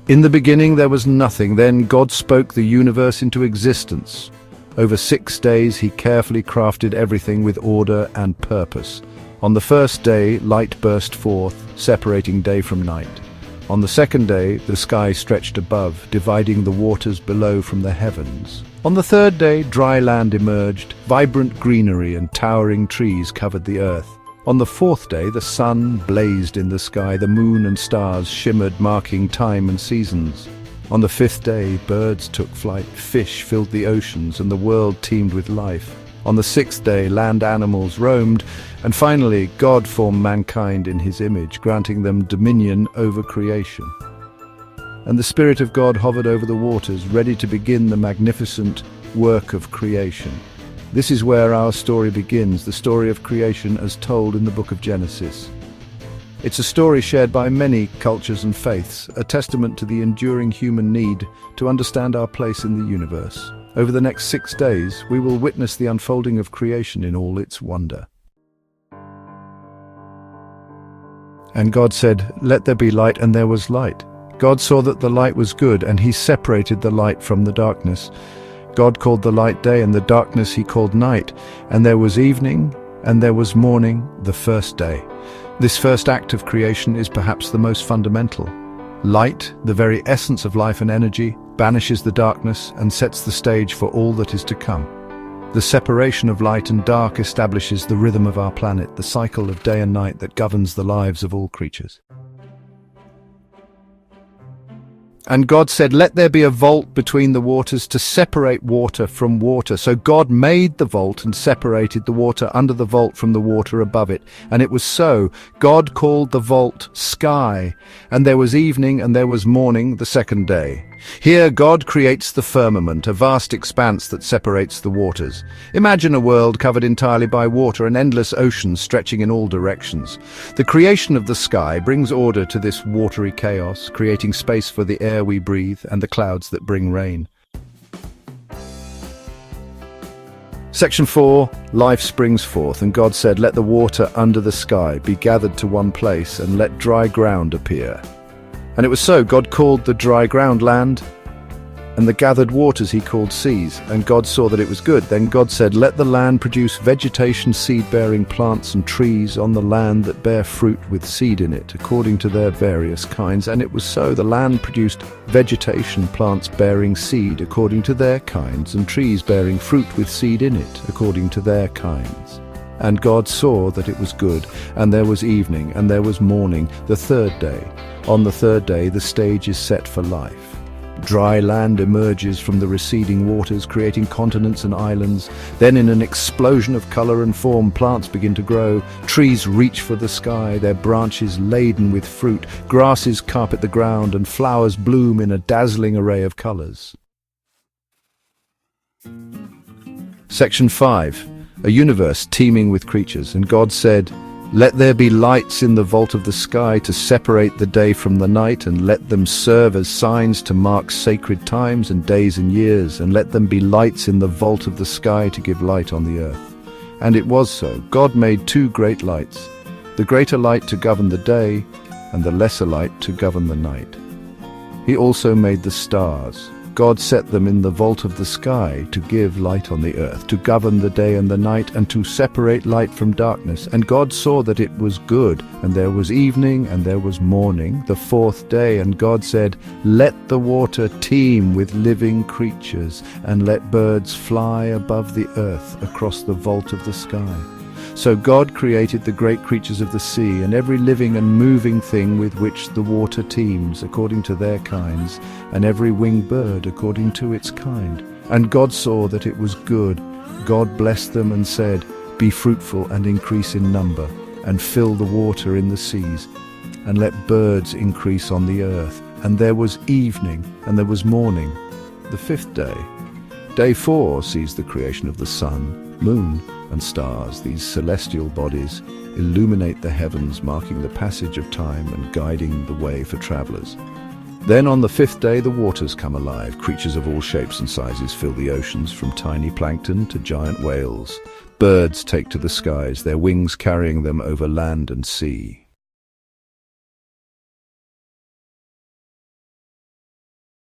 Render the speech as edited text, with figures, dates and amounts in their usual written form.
In the beginning there was nothing, then God spoke the universe into existence. Over 6 days he carefully crafted everything with order and purpose. On the first day light burst forth, separating day from night. On the second day the sky stretched above, dividing the waters below from the heavens. On the third day dry land emerged, vibrant greenery and towering trees covered the earth. On the fourth day the sun blazed in the sky, the moon and stars shimmered, marking time and seasons. On the fifth day birds took flight, fish filled the oceans, and the world teemed with life. On the sixth day land animals roamed, and finally God formed mankind in his image, granting them dominion over creation. And the Spirit of God hovered over the waters, ready to begin the magnificent work of creation. This is where our story begins, the story of creation as told in the book of Genesis. It's a story shared by many cultures and faiths, a testament to the enduring human need to understand our place in the universe. Over the next 6 days, we will witness the unfolding of creation in all its wonder. And God said, "Let there be light," and there was light. God saw that the light was good, and he separated the light from the darkness. God called the light day, and the darkness he called night. And there was evening, and there was morning, the first day. This first act of creation is perhaps the most fundamental. Light, the very essence of life and energy, banishes the darkness and sets the stage for all that is to come. The separation of light and dark establishes the rhythm of our planet, the cycle of day and night that governs the lives of all creatures. And God said, "Let there be a vault between the waters to separate water from water." So God made the vault and separated the water under the vault from the water above it. And it was so. God called the vault sky. And there was evening and there was morning, the second day. Here God creates the firmament, a vast expanse that separates the waters. Imagine a world covered entirely by water, an endless ocean stretching in all directions. The creation of the sky brings order to this watery chaos, creating space for the air we breathe and the clouds that bring rain. Section 4, life springs forth, and God said, "Let the water under the sky be gathered to one place, and let dry ground appear." And it was so. God called the dry ground land, and the gathered waters he called seas. And God saw that it was good. Then God said, "Let the land produce vegetation, seed-bearing plants and trees on the land that bear fruit with seed in it, according to their various kinds." And it was so. The land produced vegetation, plants bearing seed according to their kinds, and trees bearing fruit with seed in it, according to their kinds. And God saw that it was good. And there was evening, and there was morning, the third day. On the third day the stage is set for life. Dry land emerges from the receding waters, creating continents and islands. Then in an explosion of color and form, plants begin to grow. Trees reach for the sky, their branches laden with fruit. Grasses carpet the ground, and flowers bloom in a dazzling array of colors. Section 5. A universe teeming with creatures. And God said, "Let there be lights in the vault of the sky to separate the day from the night, and let them serve as signs to mark sacred times and days and years, and let them be lights in the vault of the sky to give light on the earth." And it was so. God made 2 great lights, the greater light to govern the day, and the lesser light to govern the night. He also made the stars. God set them in the vault of the sky to give light on the earth, to govern the day and the night, and to separate light from darkness. And God saw that it was good. And there was evening and there was morning, the fourth day. And God said, "Let the water teem with living creatures, and let birds fly above the earth across the vault of the sky." So God created the great creatures of the sea, and every living and moving thing with which the water teems, according to their kinds, and every winged bird according to its kind. And God saw that it was good. God blessed them and said, "Be fruitful and increase in number, and fill the water in the seas, and let birds increase on the earth." And there was evening, and there was morning, the fifth day. Day 4 sees the creation of the sun, moon, and stars. These celestial bodies illuminate the heavens, marking the passage of time and guiding the way for travelers. Then on the fifth day the waters come alive. Creatures of all shapes and sizes fill the oceans, from tiny plankton to giant whales. Birds take to the skies, their wings carrying them over land and sea.